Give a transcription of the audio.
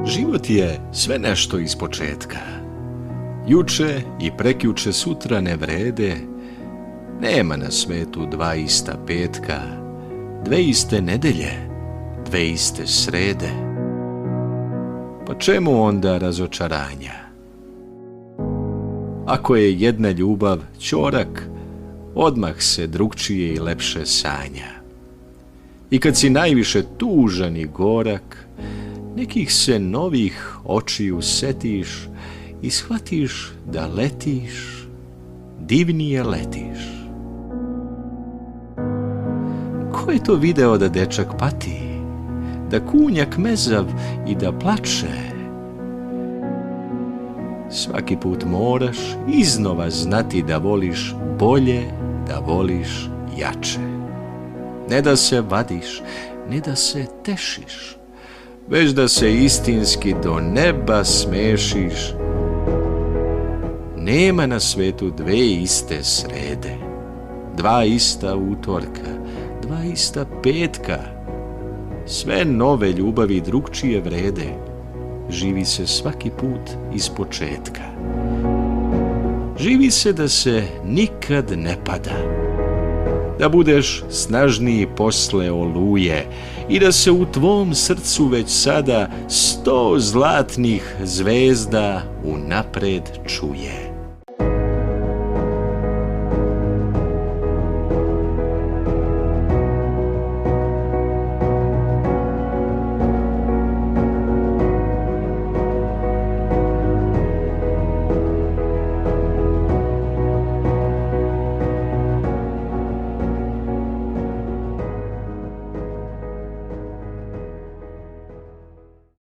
Život je sve nešto iz početka. Juče i prekjuče sutra ne vrede, nema na svetu dva ista petka, dve iste nedelje, dve iste srede. Pa čemu onda razočaranja? Ako je jedna ljubav ćorak, odmah se drugčije i lepše sanja. I kad si najviše tužan i gorak, nekih se novih očiju setiš i shvatiš da letiš, divnije letiš. Ko je to video da dečak pati, da kunjak mezav i da plače? Svaki put moraš iznova znati da voliš bolje, da voliš jače. Ne da se vadiš, ne da se tešiš, već da se istinski do neba smešiš. Nema na svetu dve iste srede, dva ista utorka, dva ista petka. Sve nove ljubavi drugčije vrede, živi se svaki put iz početka. Živi se da se nikad ne pada, da budeš snažniji posle oluje i da se u tvom srcu već sada 100 zlatnih zvezda unapred čuje.